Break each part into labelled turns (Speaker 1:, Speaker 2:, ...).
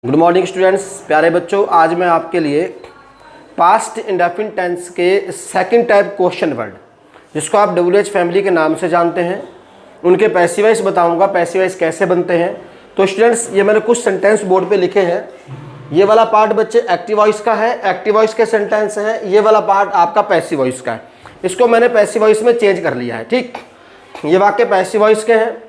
Speaker 1: Good morning students, प्यारे बच्चों। आज मैं आपके लिए पास्ट इंडेफिनिट टेंस के सेकंड टाइप क्वेश्चन वर्ड, जिसको आप WH फैमिली के नाम से जानते हैं, उनके पैसिव वॉइस बताऊंगा। पैसिव वॉइस कैसे बनते हैं। तो स्टूडेंट्स, ये मैंने कुछ सेंटेंस बोर्ड पे लिखे हैं। ये वाला पार्ट बच्चे एक्टिव वॉइस का है, एक्टिव वॉइस के सेंटेंस है। ये वाला पार्ट आपका पैसिव वॉइस का है। इसको मैंने पैसिव वॉइस में चेंज कर लिया है। ठीक, ये वाक्य पैसिव वॉइस के हैं।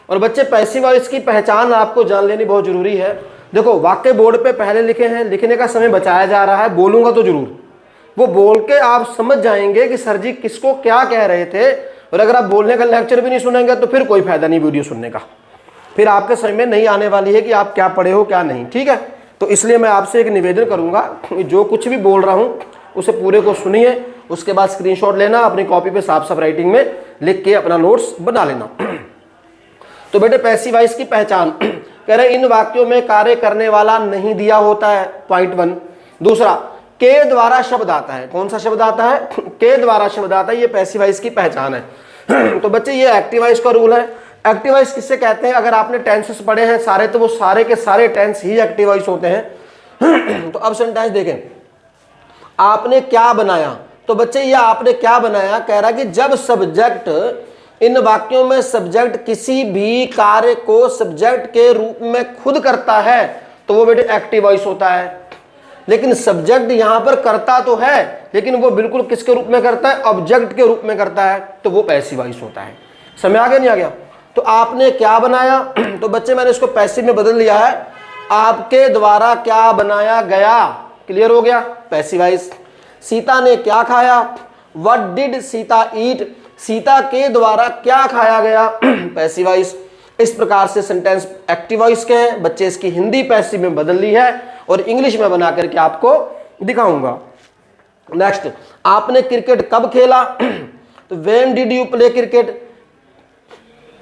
Speaker 1: और बच्चे, पैसिव वॉइस की पहचान आपको जान लेनी बहुत ज़रूरी है। देखो, वाक्य बोर्ड पे पहले लिखे हैं, लिखने का समय बचाया जा रहा है। बोलूंगा तो जरूर, वो बोल के आप समझ जाएंगे कि सर जी किसको क्या कह रहे थे। और अगर आप बोलने का लेक्चर भी नहीं सुनेंगे तो फिर कोई फायदा नहीं वीडियो सुनने का। फिर आपके समझ में नहीं आने वाली है कि आप क्या पढ़े हो क्या नहीं। ठीक है, तो इसलिए मैं आपसे एक निवेदन करूंगा, जो कुछ भी बोल रहा हूँ उसे पूरे को सुनिए। उसके बाद स्क्रीनशॉट लेना, अपनी कॉपी पे साफ साफ राइटिंग में लिख के अपना नोट्स बना लेना। तो बेटे, पैसिव वॉइस की पहचान कह रहे, इन वाक्यों में कार्य करने वाला नहीं दिया होता है, पॉइंट 1। दूसरा, के द्वारा शब्द आता है। कौन सा शब्द आता है? के द्वारा शब्द आता है। ये पैसिव वॉइस की पहचान है। तो बच्चे, ये एक्टिव वॉइस का रूल है। एक्टिव वॉइस किससे कहते हैं? अगर आपने टेंसेस पढ़े हैं सारे, तो वो सारे के सारे टेंस ही एक्टिव वॉइस होते हैं। तो अब सेंटेंस देखें, आपने क्या बनाया। तो बच्चे, ये आपने क्या बनाया कह रहा है कि जब सब्जेक्ट, इन वाक्यों में सब्जेक्ट किसी भी कार्य को सब्जेक्ट के रूप में खुद करता है तो वो बेटे एक्टिव वॉइस होता है। लेकिन सब्जेक्ट यहां पर करता तो है, लेकिन वो बिल्कुल किसके रूप में करता है? ऑब्जेक्ट के रूप में करता है, तो वो पैसिव वॉइस होता है। समझ आ गया नहीं आ गया? तो आपने क्या बनाया, तो बच्चे मैंने इसको पैसिव में बदल लिया है। आपके द्वारा क्या बनाया गया, क्लियर हो गया, पैसिव वॉइस। सीता ने क्या खाया, व्हाट डिड सीता ईट, सीता के द्वारा क्या खाया गया, पैसिव वॉइस। इस प्रकार से सेंटेंस एक्टिव वॉइस के हैं। बच्चे, इसकी हिंदी पैसिव में बदल ली है और इंग्लिश में बना करके आपको दिखाऊंगा। नेक्स्ट, आपने क्रिकेट कब खेला, तो when did you play cricket,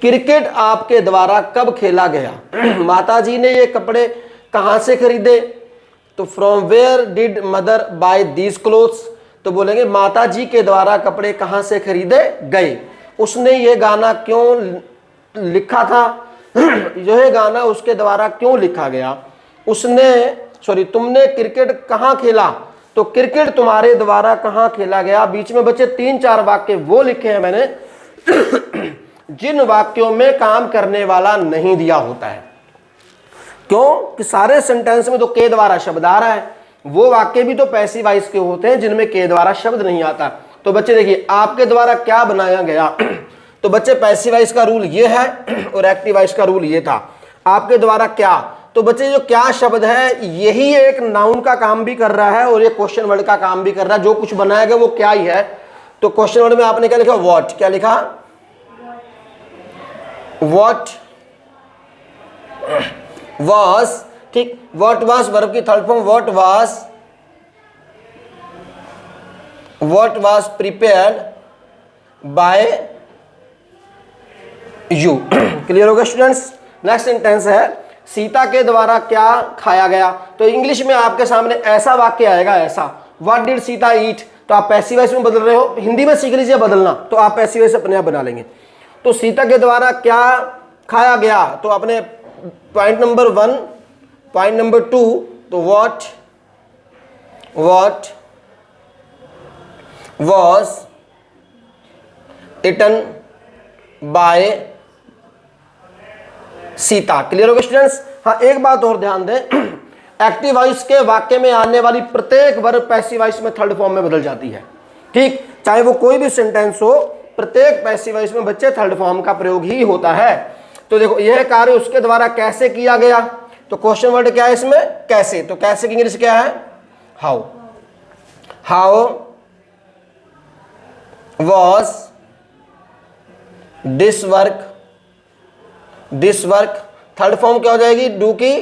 Speaker 1: cricket आपके द्वारा कब खेला गया। माताजी ने ये कपड़े कहां से खरीदे, तो from where did mother buy these clothes, तो बोलेंगे माता जी के द्वारा कपड़े कहां से खरीदे गए। उसने ये गाना क्यों लिखा था, जो है गाना उसके द्वारा क्यों लिखा गया। तुमने क्रिकेट कहां खेला, तो क्रिकेट तुम्हारे द्वारा कहां खेला गया। बीच में बच्चे 3-4 वाक्य वो लिखे हैं मैंने जिन वाक्यों में काम करने वाला नहीं दिया होता है। क्यों कि सारे सेंटेंस में तो के द्वारा शब्द आ रहा है। वो वाक्य भी तो पैसिव वॉइस के होते हैं जिनमें के द्वारा शब्द नहीं आता। तो बच्चे देखिए, आपके द्वारा क्या बनाया गया। तो बच्चे, पैसिव वॉइस का रूल ये है और एक्टिव वॉइस का रूल ये था। आपके द्वारा क्या, तो बच्चे जो क्या शब्द है यही एक नाउन का काम भी कर रहा है और ये क्वेश्चन वर्ड का काम भी कर रहा है। जो कुछ बनाया गया वो क्या ही है। तो क्वेश्चन वर्ड में आपने क्या लिखा, व्हाट, क्या लिखा, व्हाट वाज। ठीक, व्हाट वाज वर्ब की third form, what was prepared by you. Clear हो गया स्टूडेंट्स। नेक्स्ट सेंटेंस है, सीता के द्वारा क्या खाया गया। तो इंग्लिश में आपके सामने ऐसा वाक्य आएगा, ऐसा, व्हाट डिड सीता ईट। तो आप पैसिव वॉइस में बदल रहे हो, हिंदी में सीख लीजिए बदलना, तो आप पैसिव वॉइस अपने आप बना लेंगे। तो सीता के द्वारा क्या खाया गया, तो आपने पॉइंट नंबर 1, पॉइंट नंबर 2, तो what was eaten by Sita. Clear हो गया स्टूडेंट्स। हाँ, एक बात और ध्यान दें, एक्टिव वॉइस के वाक्य में आने वाली प्रत्येक वर्ब पैसिव वॉइस में थर्ड फॉर्म में बदल जाती है। ठीक, चाहे वो कोई भी सेंटेंस हो, प्रत्येक पैसिव वॉइस में बच्चे थर्ड फॉर्म का प्रयोग ही होता है। तो देखो, यह कार्य उसके द्वारा कैसे किया गया, तो क्वेश्चन वर्ड क्या है इसमें, कैसे। तो कैसे की इंग्लिश क्या है, how was this work, third form क्या हो जाएगी, डू की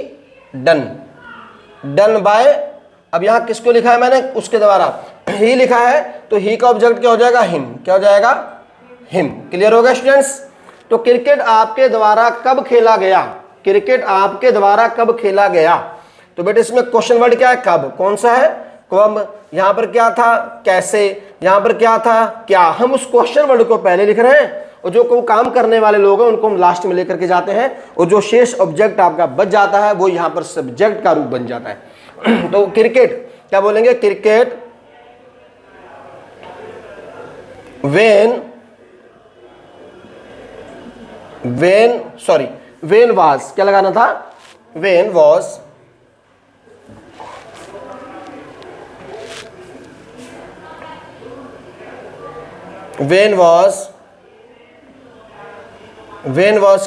Speaker 1: डन बाय। अब यहां किसको लिखा है मैंने, उसके द्वारा ही लिखा है, तो ही का ऑब्जेक्ट क्या हो जाएगा, हिम, क्या हो जाएगा, हिम। क्लियर हो गया स्टूडेंट्स। तो क्रिकेट आपके द्वारा कब खेला गया, क्रिकेट आपके द्वारा कब खेला गया। तो बेटे, इसमें क्वेश्चन वर्ड क्या है, कब, कौन सा है, कब। यहां पर क्या था, कैसे, यहां पर क्या था, क्या। हम उस क्वेश्चन वर्ड को पहले लिख रहे हैं और जो काम करने वाले लोग हैं उनको हम लास्ट में लेकर के जाते हैं, और जो शेष ऑब्जेक्ट आपका बच जाता है वो यहाँ पर सब्जेक्ट का रूप बन जाता है। तो क्रिकेट क्या बोलेंगे, क्रिकेट वेन वाज, क्या लगाना था, वेन वाज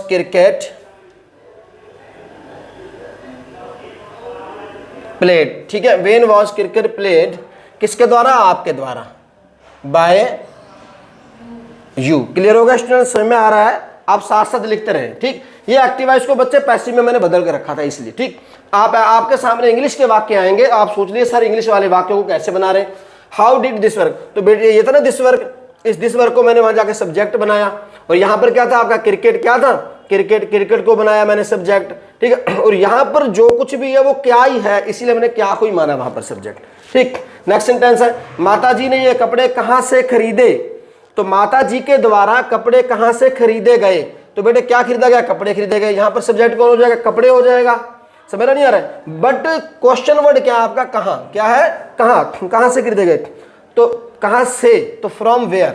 Speaker 1: क्रिकेट प्लेड। ठीक है, वेन वॉज क्रिकेट प्लेड किसके द्वारा, आपके द्वारा, बाय यू। क्लियर होगा स्टूडेंट, समझ में आ रहा है, आप साथ साथ लिखते रहे। ठीक, ये एक्टिव वॉइस को बच्चे पैसिव में मैंने बदल कर रखा था इसलिए। ठीक, आपके सामने इंग्लिश के वाक्य आएंगे, आप सोच लिए सर इंग्लिश वाले वाक्यों को कैसे बना रहे हैं, हाउ डिड दिस वर्क, तो बेटे ये था ना दिस वर्क, इस दिस वर्क को मैंने वहां जाके सब्जेक्ट बनाया, और यहां पर क्या था आपका क्रिकेट, क्या था क्रिकेट को बनाया मैंने सब्जेक्ट। ठीक है, और यहां पर जो कुछ भी है वो क्या ही है, इसीलिए मैंने क्या को ही माना वहां पर सब्जेक्ट। ठीक, नेक्स्ट सेंटेंस है, माता जी ने ये कपड़े कहां से खरीदे, तो माता जी के द्वारा कपड़े कहां से खरीदे गए, तो बेटे क्या खरीदा गया, कपड़े खरीदे गए। यहां पर सब्जेक्ट कौन हो जाएगा, कपड़े हो जाएगा। समझ नहीं आ रहा है, बट क्वेश्चन वर्ड क्या है आपका, कहां, क्या है, कहां से खरीदे गए, तो कहां से, तो from where,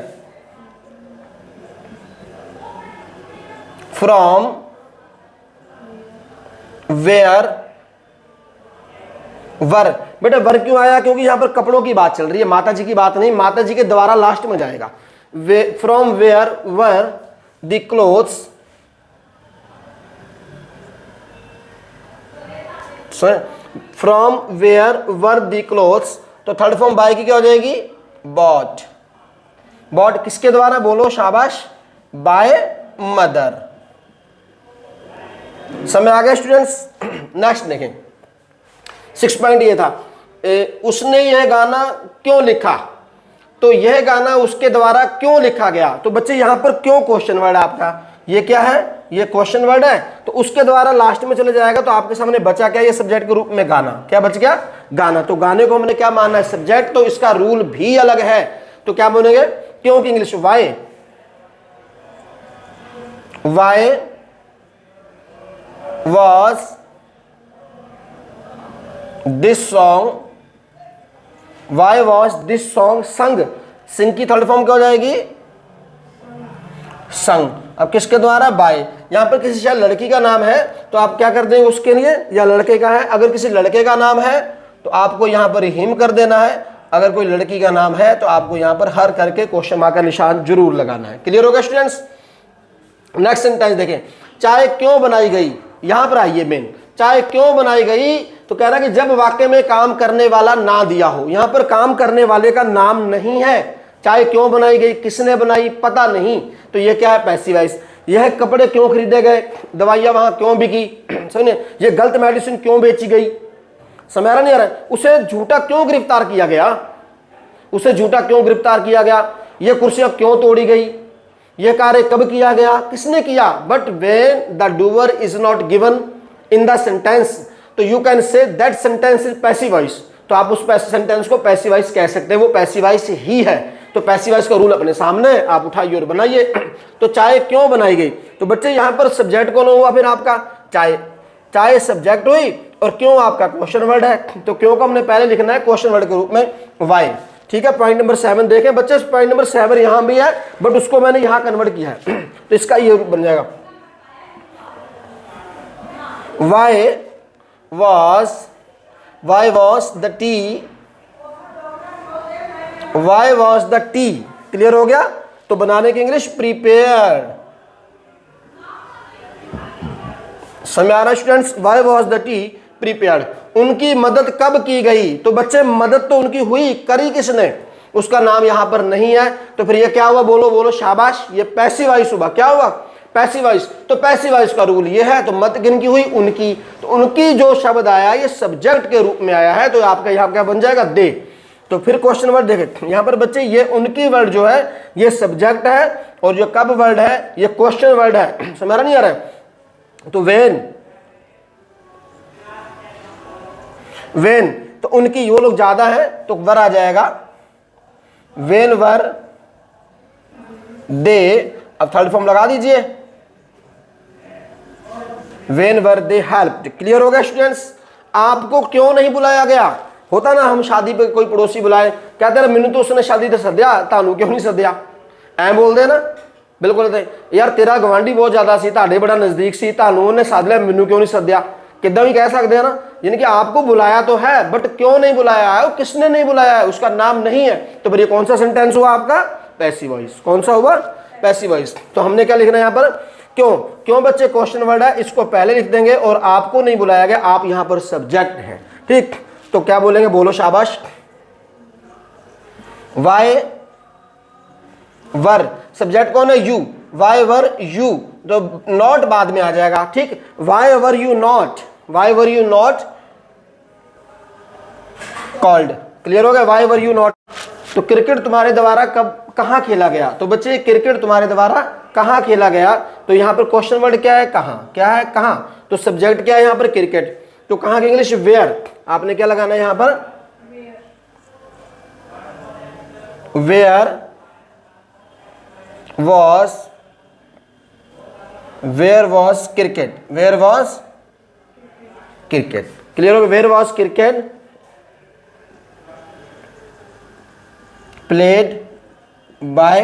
Speaker 1: from where were. बेटा वर क्यों आया, क्योंकि यहां पर कपड़ों की बात चल रही है, माता जी की बात नहीं, माता जी के द्वारा लास्ट में जाएगा। From where were the clothes, from where were the clothes, तो थर्ड फॉर्म बाय की क्या हो जाएगी, बॉट। बॉट किसके द्वारा, बोलो शाबाश, बाय मदर। समय आ गया स्टूडेंट्स। नेक्स्ट देखें, 6 पॉइंट ये था, उसने यह गाना क्यों लिखा, तो यह गाना उसके द्वारा क्यों लिखा गया, तो बच्चे यहां पर क्यों क्वेश्चन वर्ड है आपका, ये क्या है, ये क्वेश्चन वर्ड है, तो उसके द्वारा लास्ट में चले जाएगा, तो आपके सामने बचा क्या, ये सब्जेक्ट के रूप में गाना, क्या बच गया, गाना। तो गाने को हमने क्या माना है, सब्जेक्ट, तो इसका रूल भी अलग है, तो क्या बोलेंगे, क्योंकि English why was this song, why was this song sung, sing की थर्ड फॉर्म क्या हो जाएगी, संग। अब किसके द्वारा, बाय। यहां पर किसी शायद लड़की का नाम है तो आप क्या कर देंगे उसके लिए, या लड़के का है, अगर किसी लड़के का नाम है तो आपको यहां पर हिम कर देना है, अगर कोई लड़की का नाम है तो आपको यहां पर हर करके क्वेश्चन मार्क का निशान जरूर लगाना है। क्लियर होगा स्टूडेंट्स। नेक्स्ट सेंटेंस देखें, चाय क्यों बनाई गई, यहां पर आइए मेन, चाय क्यों बनाई गई, तो कह रहा है कि जब वाक्य में काम करने वाला ना दिया हो, यहां पर काम करने वाले का नाम नहीं है, चाय क्यों बनाई गई, किसने बनाई पता नहीं, तो ये क्या है, पैसिव वॉइस। यह कपड़े क्यों खरीदे गए, दवाइयां वहां क्यों बिकी, समझे, ये गलत मेडिसिन क्यों बेची गई, समझ नहीं आ रहा है, उसे झूठा क्यों गिरफ्तार किया गया, उसे झूठा क्यों गिरफ्तार किया गया, ये कुर्सियां क्यों तोड़ी गई, यह कार्य कब किया गया, किसने किया। But when the doer is not given in the sentence, तो you can say that sentence is passive voice, तो आप उस सेंटेंस को पैसिव वॉइस कह सकते हैं, वो पैसिव वॉइस ही है। तो पैसिव वॉइस का रूल अपने सामने आप उठाइए और बनाइए। तो चाय क्यों बनाई गई, तो बच्चे यहां पर सब्जेक्ट कौन हुआ, फिर आपका चाय, चाय सब्जेक्ट हुई और क्यों आपका क्वेश्चन वर्ड है, तो क्यों को हमने पहले लिखना है क्वेश्चन वर्ड के रूप में, वाई। ठीक है, पॉइंट नंबर 7 देखें बच्चे, पॉइंट नंबर 7 यहां भी है बट उसको मैंने यहां कन्वर्ट किया है, तो इसका ये रूप बन जाएगा, why was the T, why was the T. Clear हो गया, तो बनाने की इंग्लिश प्रिपेयर्ड। समझ आ रहा है students, why was the T prepared. उनकी मदद कब की गई, तो बच्चे मदद तो उनकी हुई, करी किसने, उसका नाम यहां पर नहीं है, तो फिर ये क्या हुआ, बोलो बोलो शाबाश, ये पैसिव वॉइस हुआ, क्या हुआ, पैसिव वॉइस। तो पैसिव वॉइस का रूल ये है, तो मदद किनकी हुई, उनकी, तो उनकी जो शब्द आया ये सब्जेक्ट के रूप में आया है, तो आपका यहां क्या बन जाएगा, दे। तो फिर क्वेश्चन वर्ड देखें यहां पर बच्चे, ये उनकी वर्ड जो है ये सब्जेक्ट है, और जो कब वर्ड है ये क्वेश्चन वर्ड है, समझ नहीं आ रहा है। तो वेन तो उनकी यो लोग ज्यादा है तो वर आ जाएगा, वेन वर दे अब थर्ड फॉर्म लगा दीजिए, when were they helped. Clear हो गया स्टूडेंट्स? आपको क्यों नहीं बुलाया गया? होता ना हम शादी पे कोई पड़ोसी बुलाए, कहते हैं मैनू तो उसने शादी ते सद्या, तानू क्यों नहीं सद्या? ऐ बोलते ना, बिल्कुल यार तेरा गवांढी बहुत ज्यादा सी, ताड़े बड़ा नजदीक सी, तानू उन्हें सद लिया, मैनू क्यों नहीं सद्या? कितना भी कह सकते हैं ना, यानी कि आपको बुलाया तो है बट क्यों नहीं बुलाया है, किसने नहीं बुलाया है, उसका नाम नहीं है। तो फिर ये कौन सा सेंटेंस हुआ आपका? Passive voice. कौन सा हुआ? Passive voice. तो हमने क्या लिखना है यहाँ पर? क्यों। क्यों बच्चे क्वेश्चन वर्ड है, इसको पहले लिख देंगे और आपको नहीं बुलाया गया, आप यहां पर सब्जेक्ट है। ठीक, तो क्या बोलेंगे? बोलो शाबाश। वाई वर, सब्जेक्ट कौन है? यू। वाई वर यू, तो नॉट बाद में आ जाएगा। ठीक, why were you not, why were you not called. Clear हो गया? Why were you not. तो क्रिकेट तुम्हारे द्वारा कब कहां खेला गया? तो बच्चे क्रिकेट तुम्हारे द्वारा कहां खेला गया? तो यहां पर क्वेश्चन वर्ड क्या है? कहां। क्या है? कहां। तो सब्जेक्ट क्या है यहां पर? क्रिकेट। तो कहां की इंग्लिश? वेयर। आपने क्या लगाना है यहां पर? Where was cricket, where was cricket. Clear हो गया? Where was cricket played by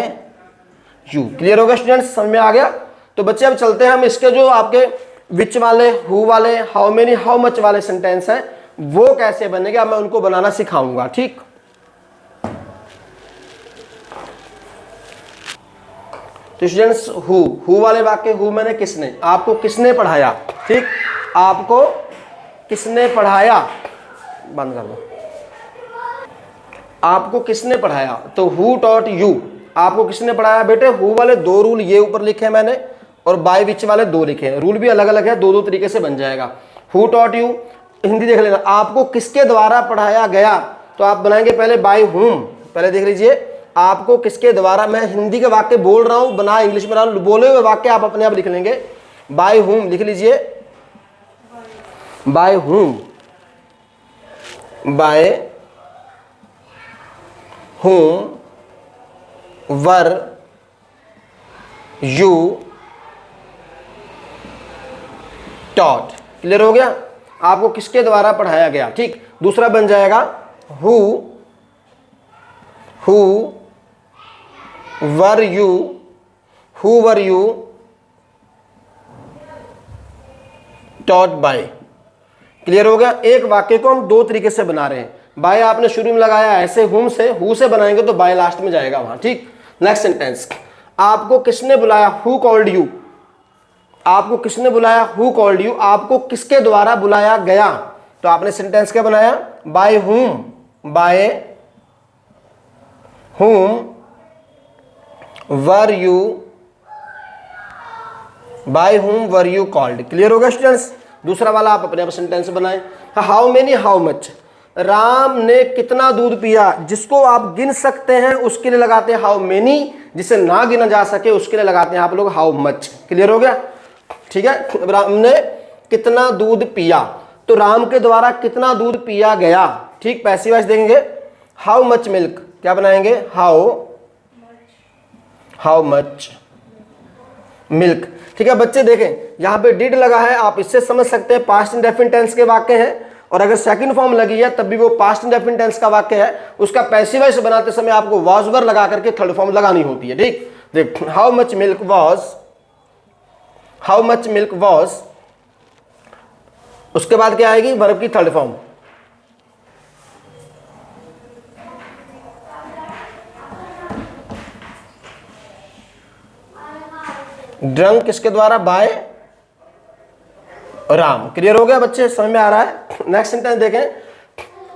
Speaker 1: you. Clear हो गया स्टूडेंट्स? समझ में आ गया? तो बच्चे अब चलते हैं हम इसके जो आपके विच वाले, हु वाले, हाउ मेनी, हाउ मच वाले सेंटेंस हैं वो कैसे बनेंगे, अब मैं उनको बनाना सिखाऊंगा। ठीक, तो स्टूडेंट्स हु वाले वाक्य, हु मैंने किसने, आपको किसने पढ़ाया। ठीक, आपको किसने पढ़ाया, बंद कर दो। आपको किसने पढ़ाया, तो हु टॉट यू, आपको किसने पढ़ाया। बेटे हु वाले दो रूल ये ऊपर लिखे हैं मैंने, और बाय विच वाले दो लिखे हैं। रूल भी अलग अलग है, दो दो तरीके से बन जाएगा। हु टॉट यू, हिंदी देख लेना, आपको किसके द्वारा पढ़ाया गया, तो आप बनाएंगे पहले बाय हुम। पहले देख लीजिए, आपको किसके द्वारा, मैं हिंदी के वाक्य बोल रहा हूं, बना इंग्लिश में रहा हूं, बोले हुए वाक्य आप अपने आप लिख लेंगे। बाय हुम लिख लीजिए, by whom, by whom were you taught. Clear हो गया? आपको किसके द्वारा पढ़ाया गया। ठीक, दूसरा बन जाएगा who were you taught by. Clear हो गया? एक वाक्य को हम दो तरीके से बना रहे हैं। बाय आपने शुरू में लगाया ऐसे हुम से, हु से बनाएंगे तो बाय लास्ट में जाएगा वहां। ठीक, नेक्स्ट सेंटेंस, आपको किसने बुलाया, हु कॉल्ड यू। आपको किसने बुलाया, हु कॉल्ड यू। आपको किसके द्वारा बुलाया गया, तो आपने सेंटेंस क्या बनाया, by whom, by whom were you, by whom were you called. Clear हो गया स्टूडेंट्स? दूसरा वाला आप अपने आप सेंटेंस बनाएं। How many, how much, Ram ने कितना दूध पिया, जिसको आप गिन सकते हैं उसके लिए लगाते हैं हाउ मेनी, जिसे ना गिना जा सके उसके लिए लगाते हैं आप लोग हाउ मच। क्लियर हो गया? ठीक है, राम ने कितना दूध पिया, तो राम के द्वारा कितना दूध पिया गया। ठीक, पैसिव वॉइस देंगे, हाउ मच मिल्क, क्या बनाएंगे, हाउ मच मिल्क। ठीक है बच्चे, देखें यहां पे डिड लगा है, आप इससे समझ सकते हैं पास्ट इंडेफिनिट टेंस के वाक्य हैं, और अगर सेकंड फॉर्म लगी है तब भी वो पास्ट इंडेफिनिट टेंस का वाक्य है। उसका पैसिव वॉइस बनाते समय आपको वाज वर लगा करके थर्ड फॉर्म लगानी होती है। ठीक, देख हाउ मच मिल्क वॉज, उसके बाद क्या आएगी, वर्ब की थर्ड फॉर्म। ड्रंक किसके द्वारा, बाय राम। क्लियर हो गया बच्चे? समझ में आ रहा है? नेक्स्ट सेंटेंस देखें,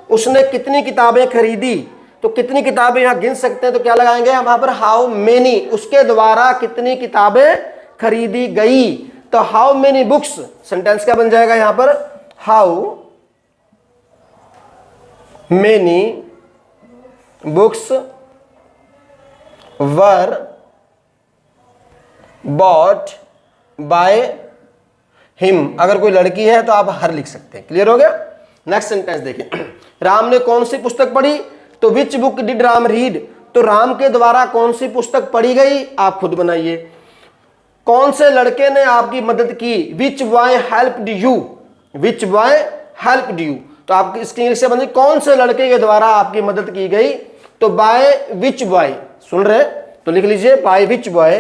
Speaker 1: उसने कितनी किताबें खरीदी, तो कितनी किताबें यहां गिन सकते हैं, तो क्या लगाएंगे हम यहां पर, हाउ मेनी, उसके द्वारा कितनी किताबें खरीदी गई, तो हाउ मेनी बुक्स। सेंटेंस क्या बन जाएगा यहां पर, how many books were bought by him. अगर कोई लड़की है तो आप हर लिख सकते हैं। क्लियर हो गया? नेक्स्ट सेंटेंस देखिए, राम ने कौन सी पुस्तक पढ़ी, तो which book did Ram read, तो राम के द्वारा कौन सी पुस्तक पढ़ी गई, आप खुद बनाइए। कौन से लड़के ने आपकी मदद की, which boy helped you, which boy helped you. तो आपकी इसकी इंग्लिश से बनेगी कौन से लड़के के द्वारा आपकी मदद की गई, तो बाय विच बॉय। सुन रहे, तो लिख लीजिए by which boy,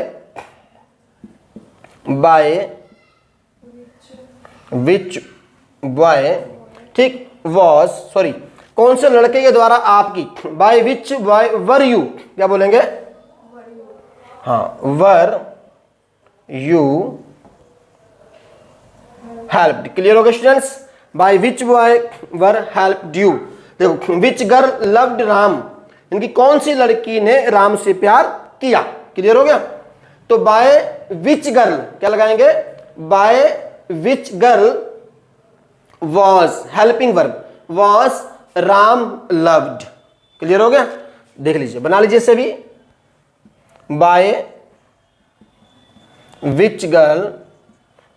Speaker 1: by which boy, ठीक, वॉज, सॉरी, कौन से लड़के के द्वारा आपकी, by which boy were you, क्या बोलेंगे, हाँ, वर यू हेल्प्ड। क्लियर हो गया students, by which boy were helped you. देखो, विच गर्ल लव्ड राम, इनकी कौन सी लड़की ने राम से प्यार किया। क्लियर हो गया, तो बाय विच गर्ल क्या लगाएंगे, by which girl was, helping verb, was Ram loved. Clear हो गया, देख लीजिए, बना लीजिए इसे भी, बाय विच गर्ल,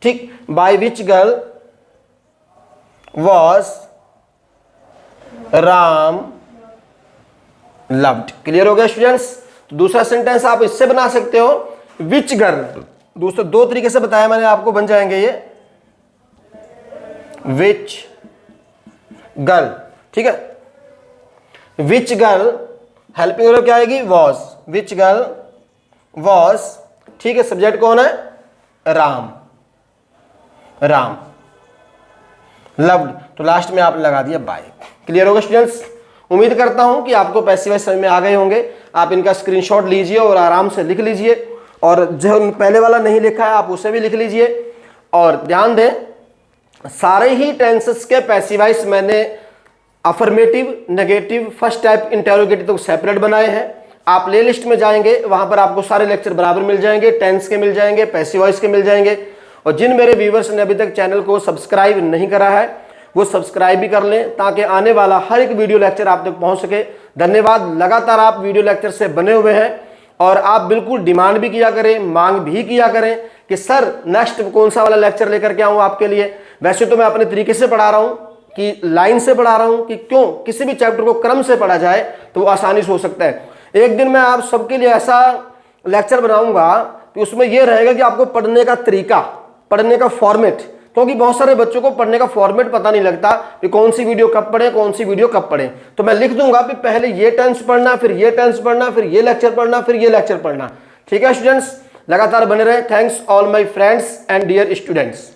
Speaker 1: ठीक, by which girl was Ram loved. Clear हो गया स्टूडेंट्स। तो दूसरा सेंटेंस आप इससे बना सकते हो, विच गर्ल, दूसरे दो तरीके से बताया मैंने आपको, बन जाएंगे ये, विच गर्ल, ठीक है, विच गर्ल हेल्पिंग वर्ब क्या आएगी, वॉज, विच गर्ल वॉज, ठीक है, सब्जेक्ट कौन है, राम, राम लव्ड, तो लास्ट में आपने लगा दिया बाय। क्लियर होगा स्टूडेंट्स, उम्मीद करता हूं कि आपको पैसिव वॉइस समझ में आ गए होंगे। आप इनका स्क्रीनशॉट लीजिए और आराम से लिख लीजिए, और जो पहले वाला नहीं लिखा है आप उसे भी लिख लीजिए। और ध्यान दें, सारे ही टेंसेस के पैसिव वॉइस मैंने affirmative, negative, first type, interrogative तो सेपरेट बनाए हैं। आप प्ले लिस्ट में जाएंगे, वहां पर आपको सारे लेक्चर बराबर मिल जाएंगे, टेंस के मिल जाएंगे, पैसिव वॉइस के मिल जाएंगे। और जिन मेरे व्यूवर्स ने अभी तक चैनल को सब्सक्राइब नहीं करा है वो सब्सक्राइब भी कर लें, ताकि आने वाला हर एक वीडियो लेक्चर आप तक पहुंच सके। धन्यवाद, लगातार आप वीडियो लेक्चर से बने हुए हैं, और आप बिल्कुल डिमांड भी किया करें, मांग भी किया करें कि सर नेक्स्ट कौन सा वाला लेक्चर लेकर के आऊँ आपके लिए। वैसे तो मैं अपने तरीके से पढ़ा रहा हूँ कि लाइन से पढ़ा रहा हूँ, कि क्यों किसी भी चैप्टर को क्रम से पढ़ा जाए तो वो आसानी से हो सकता है। एक दिन मैं आप सबके लिए ऐसा लेक्चर बनाऊंगा कि उसमें यह रहेगा कि आपको पढ़ने का तरीका, पढ़ने का फॉर्मेट, क्योंकि बहुत सारे बच्चों को पढ़ने का फॉर्मेट पता नहीं लगता कि कौन सी वीडियो कब पढ़े, कौन सी वीडियो कब पढ़े। तो मैं लिख दूंगा कि पहले ये टेंस पढ़ना, फिर ये टेंस पढ़ना, फिर ये लेक्चर पढ़ना, फिर ये लेक्चर पढ़ना। ठीक है स्टूडेंट्स, लगातार बने रहे। Thanks all my friends and dear students.